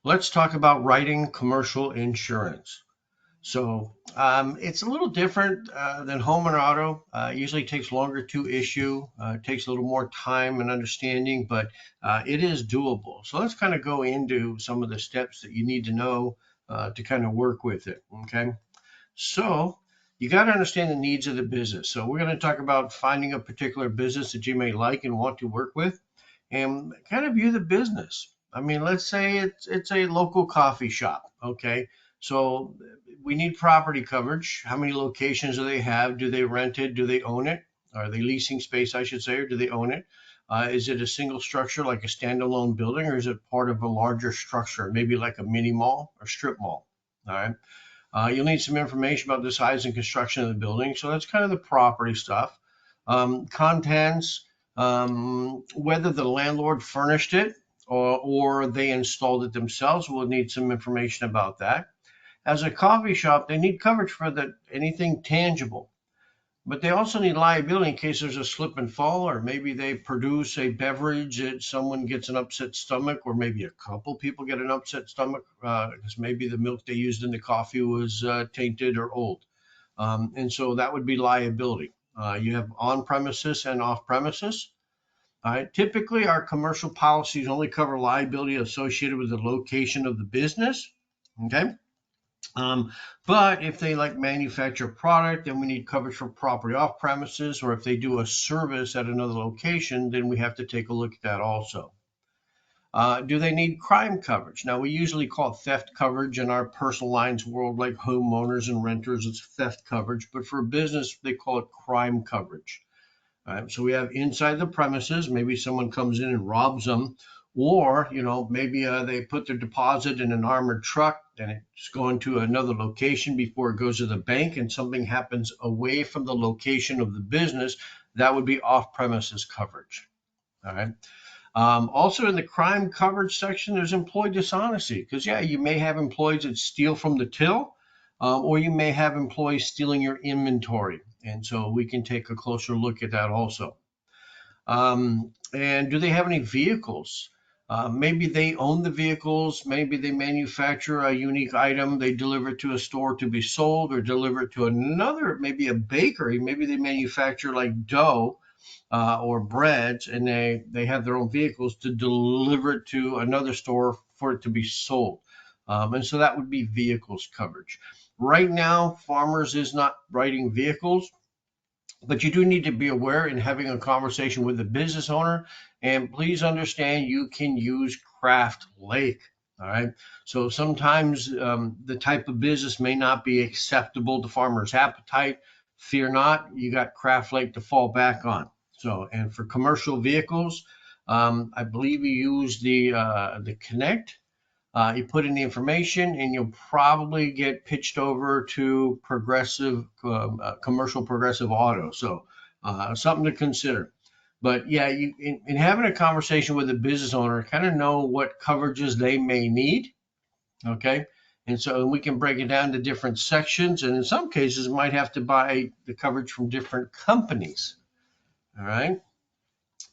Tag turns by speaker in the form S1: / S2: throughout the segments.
S1: Let's talk about writing commercial insurance. It's a little different than home and auto. It usually takes longer to issue. It takes a little more time and understanding, but it is doable. So let's kind of go into some of the steps that you need to know to kind of work with it. Okay. So you got to understand the needs of the business. So we're going to talk about finding a particular business that you may like and want to work with, and kind of view the business. I mean, let's say it's a local coffee shop. Okay, so we need property coverage. How many locations do they have? Do they rent it? Do they own it? Are they leasing space, I should say, or do they own it? Is it a single structure like a standalone building, or is it part of a larger structure, maybe like a mini mall or strip mall? All right. You'll need some information about the size and construction of the building. So that's kind of the property stuff. Contents, whether the landlord furnished it or they installed it themselves, we'll need some information about that. As a coffee shop, they need coverage for anything tangible. But they also need liability in case there's a slip and fall, or maybe they produce a beverage that someone gets an upset stomach, or maybe a couple people get an upset stomach because maybe the milk they used in the coffee was tainted or old. And so that would be liability. You have on premises and off premises. Typically, our commercial policies only cover liability associated with the location of the business. Okay. But if they like manufacture product, then we need coverage for property off premises, or if they do a service at another location, then we have to take a look at that also. Do they need crime coverage? Now, we usually call it theft coverage in our personal lines world, like homeowners and renters, it's theft coverage. But for a business, they call it crime coverage. So we have inside the premises, maybe someone comes in and robs them, or maybe they put their deposit in an armored truck and it's going to another location before it goes to the bank, and something happens away from the location of the business. That would be off premises coverage. All right. Also in the crime coverage section, there's employee dishonesty, because you may have employees that steal from the till, or you may have employees stealing your inventory. And so we can take a closer look at that also. And do they have any vehicles? Maybe they own the vehicles. Maybe they manufacture a unique item. They deliver it to a store to be sold, or deliver it to another, maybe a bakery. Maybe they manufacture like dough or breads, and they have their own vehicles to deliver it to another store for it to be sold. And so that would be vehicles coverage. Right now, Farmers is not writing vehicles, but you do need to be aware in having a conversation with the business owner. And please understand, you can use Craft Lake. All right. So sometimes the type of business may not be acceptable to Farmers' appetite. Fear not, you got Craft Lake to fall back on. So, and for commercial vehicles, I believe you use the Connect. You put in the information, and you'll probably get pitched over to Progressive, Commercial Progressive Auto. So something to consider. But in having a conversation with a business owner, kind of know what coverages they may need. Okay. And so we can break it down to different sections. And in some cases, might have to buy the coverage from different companies. All right.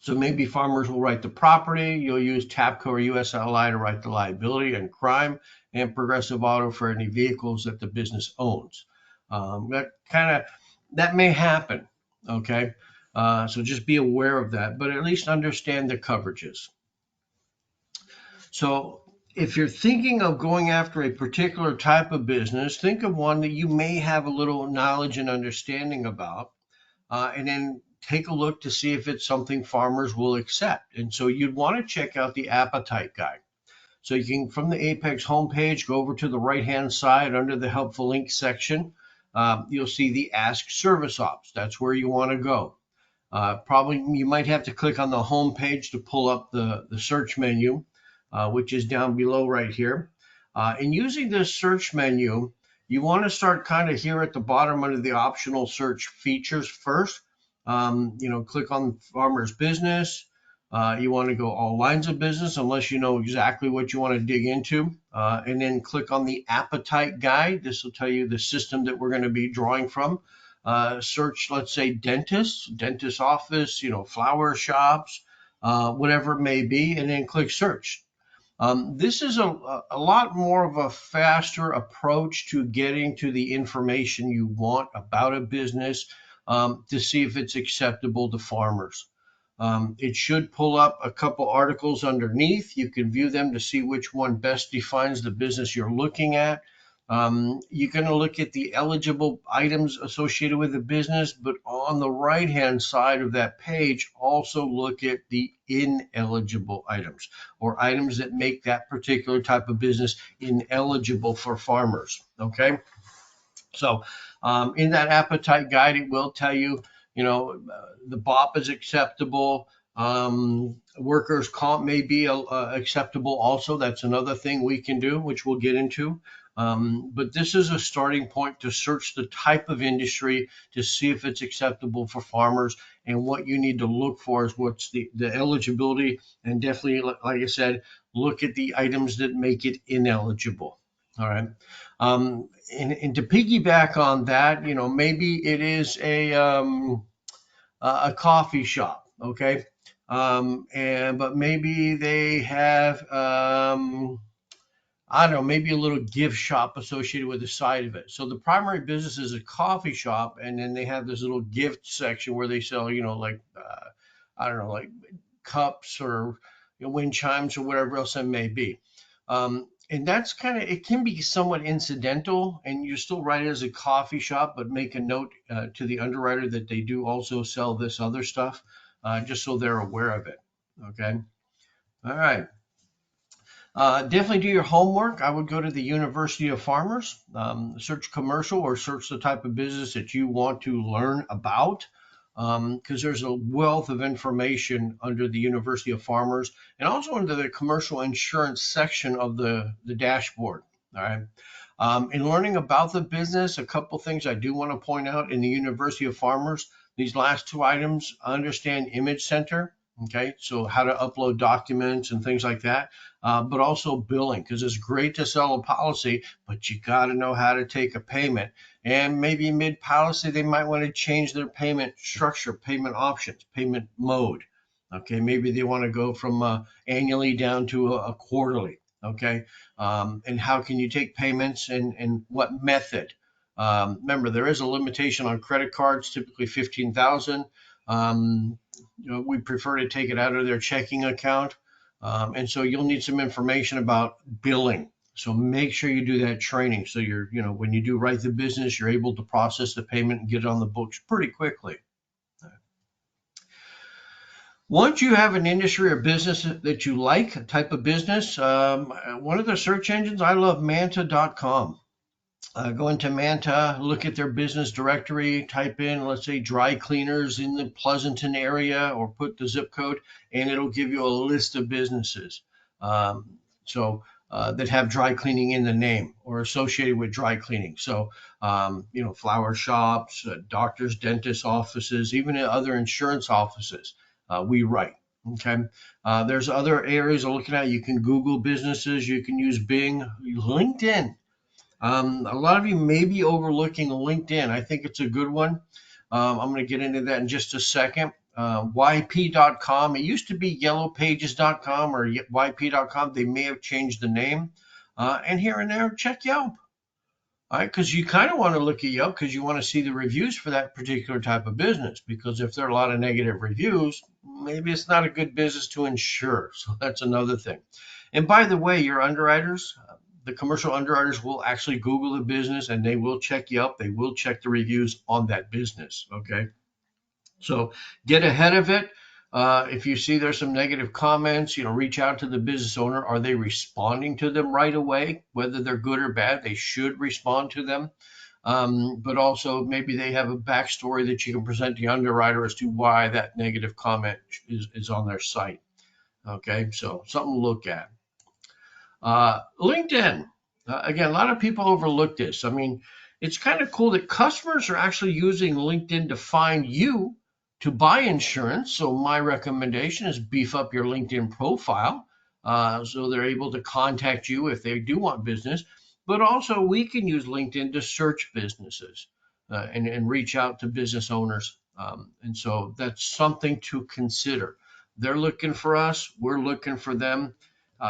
S1: So maybe Farmers will write the property. You'll use TAPCO or USLI to write the liability and crime, and Progressive Auto for any vehicles that the business owns. That may happen. Okay. So just be aware of that, but at least understand the coverages. So if you're thinking of going after a particular type of business, think of one that you may have a little knowledge and understanding about, and then take a look to see if it's something Farmers will accept. And so you'd want to check out the appetite guide. So you can, from the Apex homepage, go over to the right-hand side under the helpful link section. You'll see the Ask Service Ops. That's where you want to go. Probably you might have to click on the home page to pull up the search menu, which is down below right here. And using this search menu, you want to start kind of here at the bottom under the optional search features first. Click on Farmers Business. You want to go all lines of business unless you know exactly what you want to dig into. And then click on the appetite guide. This will tell you the system that we're going to be drawing from. Search, let's say, dentist office, flower shops, whatever it may be, and then click search. This is a lot more of a faster approach to getting to the information you want about a business, to see if it's acceptable to farmers. It should pull up a couple articles underneath. You can view them to see which one best defines the business you're looking at. You're going to look at the eligible items associated with the business, but on the right-hand side of that page, also look at the ineligible items, or items that make that particular type of business ineligible for farmers. Okay. So in that appetite guide, it will tell you, the BOP is acceptable. Workers' comp may be acceptable also. That's another thing we can do, which we'll get into. But this is a starting point to search the type of industry to see if it's acceptable for farmers. And what you need to look for is what's the eligibility. And definitely, like I said, look at the items that make it ineligible. All right. And to piggyback on that, maybe it is a coffee shop, okay? But maybe they have, I don't know, maybe a little gift shop associated with the side of it. So the primary business is a coffee shop, and then they have this little gift section where they sell, like, I don't know, like cups or wind chimes or whatever else it may be. And that's it can be somewhat incidental, and you still write it as a coffee shop, but make a note to the underwriter that they do also sell this other stuff, just so they're aware of it. Okay. All right. Definitely do your homework. I would go to the University of Farmers, search commercial, or search the type of business that you want to learn about, because there's a wealth of information under the University of Farmers, and also under the commercial insurance section of the dashboard. All right. In learning about the business, a couple things I do want to point out in the University of Farmers. These last two items: understand Image Center. Okay, so how to upload documents and things like that, but also billing, because it's great to sell a policy, but you got to know how to take a payment. And maybe mid policy, they might want to change their payment structure, payment options, payment mode. Okay, maybe they want to go from annually down to a quarterly. Okay, and how can you take payments, and what method? Remember, there is a limitation on credit cards, typically 15,000. We prefer to take it out of their checking account. And so you'll need some information about billing. So make sure you do that training. So when you do write the business, you're able to process the payment and get it on the books pretty quickly. Once you have an industry or business that you like, a type of business, one of the search engines, I love Manta.com. Go into Manta, look at their business directory, type in, let's say, dry cleaners in the Pleasanton area, or put the zip code, and it'll give you a list of businesses that have dry cleaning in the name or associated with dry cleaning. So, flower shops, doctors, dentists' offices, even other insurance offices, we write. Okay. There's other areas of looking at. You can Google businesses. You can use Bing, LinkedIn. A lot of you may be overlooking LinkedIn. I think it's a good one. I'm going to get into that in just a second. YP.com. It used to be yellowpages.com or YP.com. They may have changed the name. And here and there, check Yelp. All right, because you kind of want to look at Yelp because you want to see the reviews for that particular type of business. Because if there are a lot of negative reviews, maybe it's not a good business to insure. So that's another thing. And by the way, your underwriters, the commercial underwriters, will actually Google the business, and they will check Yelp. They will check the reviews on that business. Okay. So get ahead of it. If you see there's some negative comments, reach out to the business owner. Are they responding to them right away? Whether they're good or bad, they should respond to them. But also maybe they have a backstory that you can present to the underwriter as to why that negative comment is on their site. Okay, so something to look at. LinkedIn. Again, a lot of people overlook this. I mean, it's kind of cool that customers are actually using LinkedIn to find you to buy insurance. So my recommendation is beef up your LinkedIn profile, so they're able to contact you if they do want business. But also we can use LinkedIn to search businesses and reach out to business owners. And so that's something to consider. They're looking for us. We're looking for them.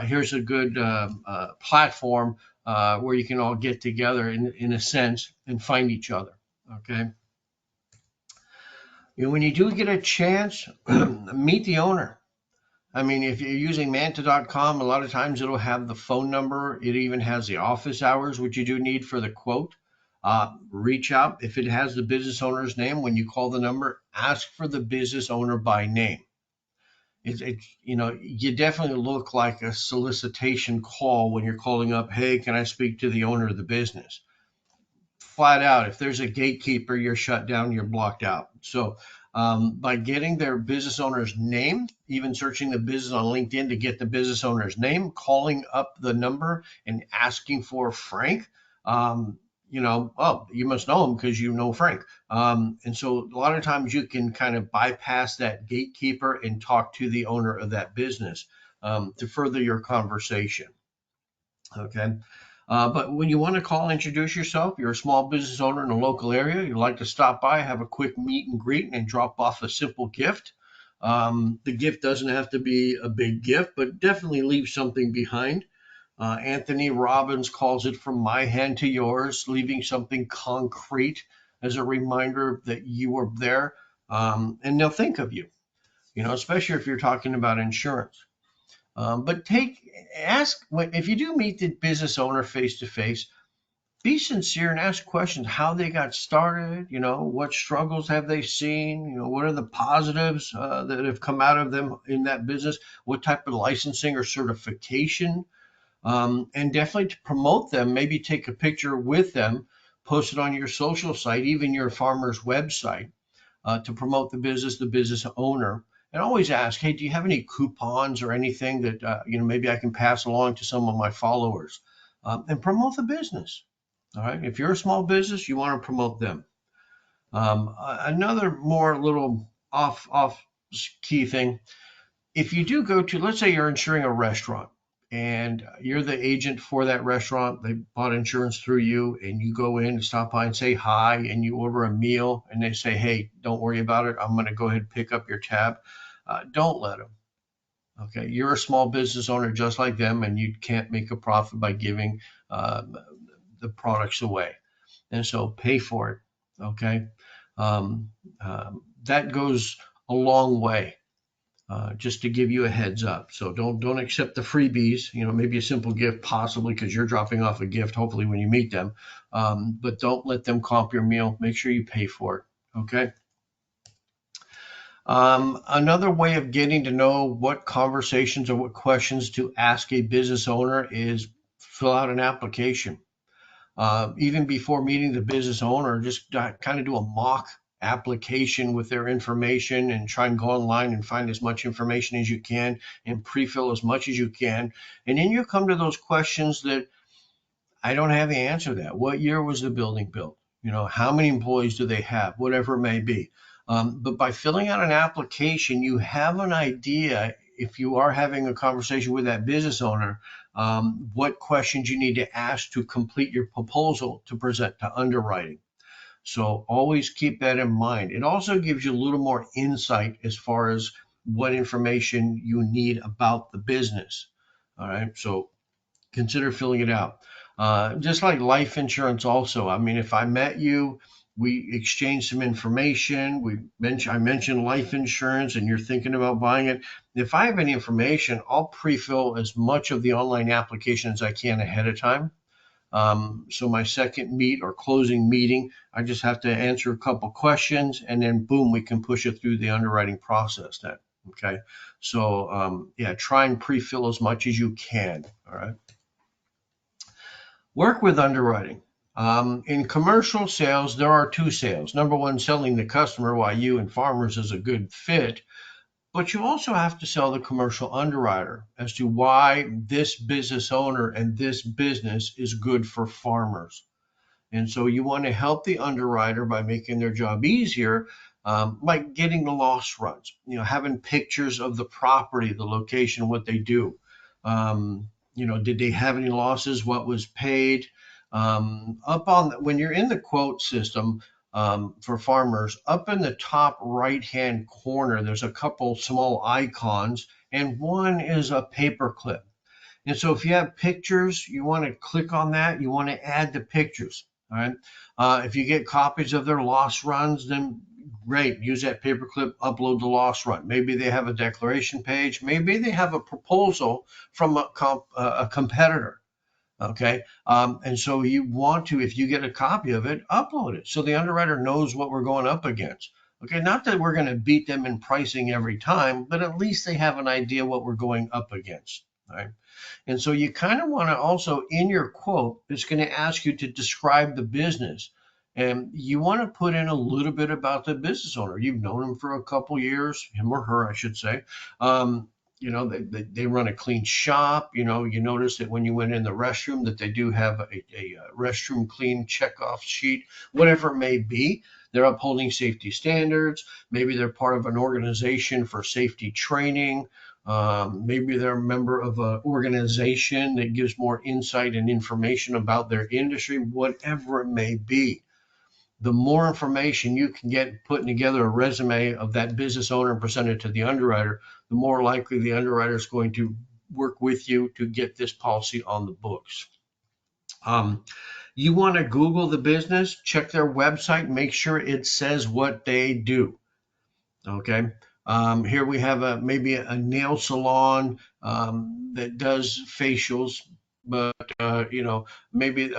S1: Here's a good platform where you can all get together in a sense and find each other. Okay. When you do get a chance, meet the owner. I mean, if you're using manta.com, a lot of times it'll have the phone number. It even has the office hours, which you do need for the quote. Reach out. If it has the business owner's name, when you call the number, ask for the business owner by name. You definitely look like a solicitation call when you're calling up, hey, can I speak to the owner of the business? Flat out, if there's a gatekeeper, you're shut down, you're blocked out. So by getting their business owner's name, even searching the business on LinkedIn to get the business owner's name, calling up the number and asking for Frank, you must know him because you know Frank. And so a lot of times you can kind of bypass that gatekeeper and talk to the owner of that business to further your conversation. Okay. But when you want to call, introduce yourself, you're a small business owner in a local area, you'd like to stop by, have a quick meet and greet, and drop off a simple gift. The gift doesn't have to be a big gift, but definitely leave something behind. Anthony Robbins calls it from my hand to yours, leaving something concrete as a reminder that you were there. And they'll think of you, especially if you're talking about insurance. But ask if you do meet the business owner face to face, be sincere and ask questions how they got started, what struggles have they seen, what are the positives that have come out of them in that business, what type of licensing or certification, and definitely to promote them, maybe take a picture with them, post it on your social site, even your farmer's website, to promote the business owner. And always ask, hey, do you have any coupons or anything that maybe I can pass along to some of my followers, and promote the business. All right. If you're a small business, you want to promote them. Another more little off key thing. If you do go to, let's say you're insuring a restaurant and you're the agent for that restaurant, they bought insurance through you, and you go in and stop by and say hi, and you order a meal, and they say, hey, don't worry about it, I'm going to go ahead and pick up your tab. Don't let them. Okay, you're a small business owner just like them, and you can't make a profit by giving the products away, and so pay for it. Okay, um, that goes a long way. Just to give you a heads up. So don't accept the freebies. Maybe a simple gift, possibly because you're dropping off a gift, hopefully when you meet them. But don't let them comp your meal. Make sure you pay for it. Okay. Another way of getting to know what conversations or what questions to ask a business owner is fill out an application. Even before meeting the business owner, just kind of do a mock application with their information and try and go online and find as much information as you can and pre-fill as much as you can. And then you come to those questions that I don't have the answer to that. What year was the building built? How many employees do they have? Whatever it may be. But by filling out an application, you have an idea if you are having a conversation with that business owner, what questions you need to ask to complete your proposal to present to underwriting. So always keep that in mind. It also gives you a little more insight as far as what information you need about the business. All right. So consider filling it out. Just like life insurance also. I mean, if I met you, we exchanged some information. I mentioned life insurance and you're thinking about buying it. If I have any information, I'll pre-fill as much of the online application as I can ahead of time. So my second meet or closing meeting, I just have to answer a couple questions and then boom, we can push it through the underwriting process then. Okay. So try and pre-fill as much as you can. All right. Work with underwriting. In commercial sales, there are two sales. Number one, selling the customer why you and farmers is a good fit. But you also have to sell the commercial underwriter as to why this business owner and this business is good for farmers. And so you want to help the underwriter by making their job easier, like getting the loss runs, having pictures of the property, the location, what they do. Did they have any losses? What was paid? When you're in the quote system, for farmers. Up in the top right-hand corner, there's a couple small icons, and one is a paperclip. And so if you have pictures, you want to click on that. You want to add the pictures. All right. If you get copies of their loss runs, then great. Use that paperclip, upload the loss run. Maybe they have a declaration page. Maybe they have a proposal from a competitor. Okay. And so you want to, if you get a copy of it, upload it so the underwriter knows what we're going up against. Okay. Not that we're going to beat them in pricing every time, but at least they have an idea what we're going up against. All right. And so you kind of want to also, in your quote, it's going to ask you to describe the business. And you want to put in a little bit about the business owner. You've known him for a couple years, him or her, I should say. They run a clean shop. You notice that when you went in the restroom that they do have a restroom clean checkoff sheet, whatever it may be. They're upholding safety standards. Maybe they're part of an organization for safety training. Maybe they're a member of an organization that gives more insight and information about their industry, whatever it may be. The more information you can get putting together a resume of that business owner and present it to the underwriter, the more likely the underwriter is going to work with you to get this policy on the books. You want to Google the business, check their website, make sure it says what they do. Okay. Here we have maybe a nail salon that does facials, but maybe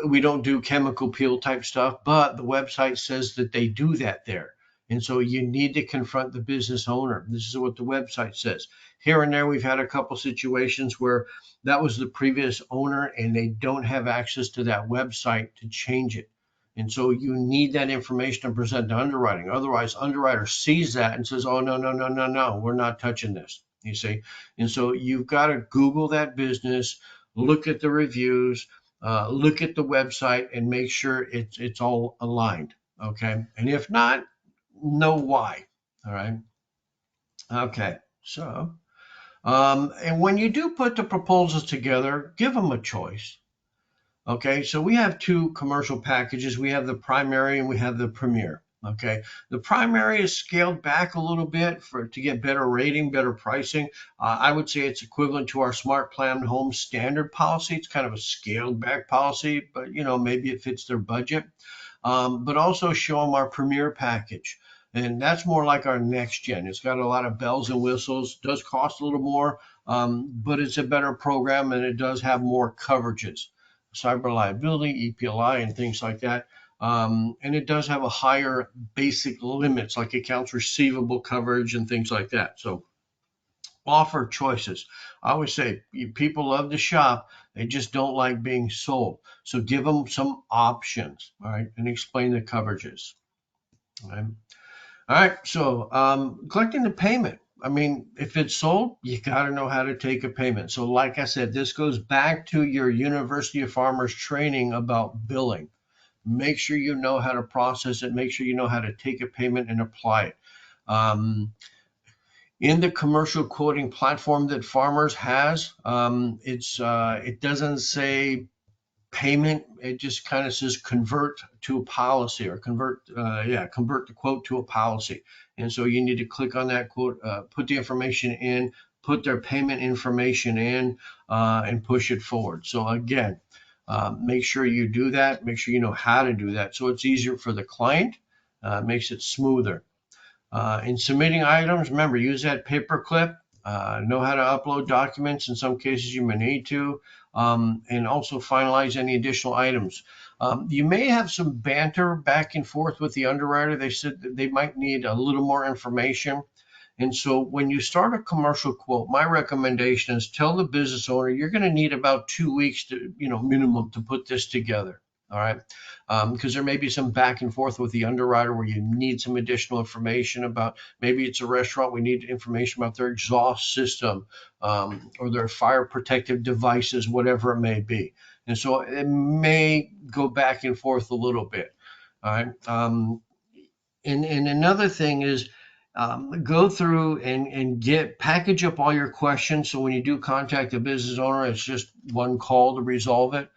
S1: we don't do chemical peel type stuff, but the website says that they do that there. And so you need to confront the business owner. This is what the website says. Here and there, we've had a couple situations where that was the previous owner and they don't have access to that website to change it. And so you need that information to present to underwriting. Otherwise, underwriter sees that and says, oh, no, we're not touching this, you see. And so you've got to Google that business, look at the reviews, look at the website, and make sure it's all aligned, okay? And if not, know why, all right? Okay, so, and when you do put the proposals together, give them a choice. Okay, so we have two commercial packages. We have the primary and we have the premier. Okay, the primary is scaled back a little bit to get better rating, better pricing. I would say it's equivalent to our Smart Plan Home Standard policy. It's kind of a scaled back policy, but maybe it fits their budget. But also show them our premier package. And that's more like our next gen. It's got a lot of bells and whistles, does cost a little more, but it's a better program and it does have more coverages. Cyber liability, EPLI, and things like that. And it does have a higher basic limits like accounts receivable coverage and things like that. So offer choices. I always say people love to shop. They just don't like being sold. So give them some options, all right, and explain the coverages. All right. So collecting the payment. I mean, if it's sold, you got to know how to take a payment. So like I said, this goes back to your University of Farmers training about billing. Make sure you know how to process it. Make sure you know how to take a payment and apply it. In the commercial quoting platform that Farmers has, it doesn't say payment. It just kind of says convert to a policy or convert the quote to a policy. And so you need to click on that quote, put the information in, put their payment information in, and push it forward. So again, make sure you do that. Make sure you know how to do that. So it's easier for the client, makes it smoother. In submitting items, remember, use that paperclip. Know how to upload documents. In some cases, you may need to, and also finalize any additional items. You may have some banter back and forth with the underwriter. They said that they might need a little more information. And so when you start a commercial quote, my recommendation is tell the business owner you're going to need about 2 weeks to, minimum to put this together. All right. Because there may be some back and forth with the underwriter where you need some additional information about, maybe it's a restaurant, we need information about their exhaust system or their fire protective devices, whatever it may be. And so it may go back and forth a little bit. All right. And another thing is go through and package up all your questions. So when you do contact the business owner, it's just one call to resolve it.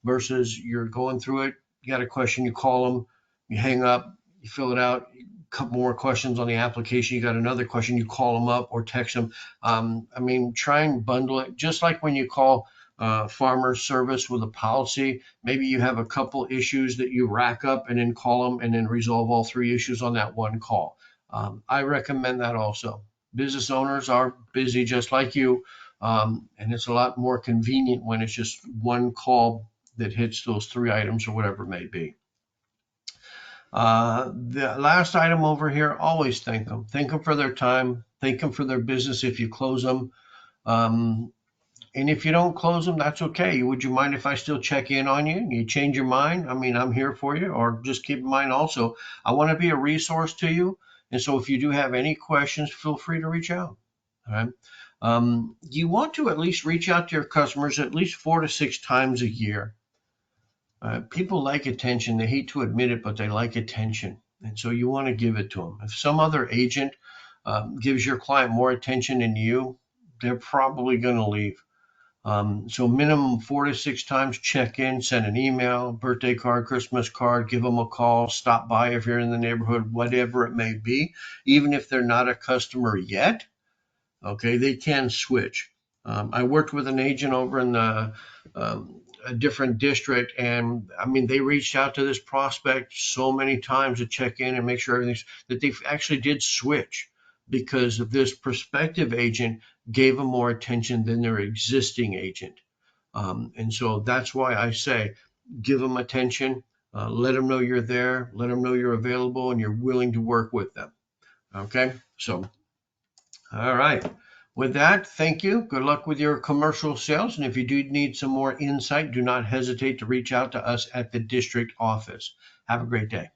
S1: Versus you're going through it, you got a question, you call them, You hang up, you fill it out, a couple more questions on the application, you got another question, you call them up or text them. I mean, try and bundle it, just like when you call farmer service with a policy. Maybe you have a couple issues that you rack up and then call them and then resolve all 3 issues on that one call. I recommend that also. Business owners are busy just like you, and it's a lot more convenient when it's just one call that hits those 3 items or whatever it may be. The last item over here, always thank them. Thank them for their time. Thank them for their business if you close them. And if you don't close them, that's okay. Would you mind if I still check in on you? You change your mind? I mean, I'm here for you. Or just keep in mind also, I want to be a resource to you. And so if you do have any questions, feel free to reach out. All right. You want to at least reach out to your customers at least 4 to 6 times a year. People like attention. They hate to admit it, but they like attention. And so you want to give it to them. If some other agent gives your client more attention than you, they're probably going to leave. So minimum 4 to 6 times, check in, send an email, birthday card, Christmas card, give them a call, stop by if you're in the neighborhood, whatever it may be. Even if they're not a customer yet, okay, they can switch. I worked with an agent over in a different district, and I mean, they reached out to this prospect so many times to check in and make sure everything's, that they actually did switch because of this prospective agent gave them more attention than their existing agent. And so that's why I say, give them attention, let them know you're there, let them know you're available and you're willing to work with them. Okay, so, all right. With that, thank you. Good luck with your commercial sales. And if you do need some more insight, do not hesitate to reach out to us at the district office. Have a great day.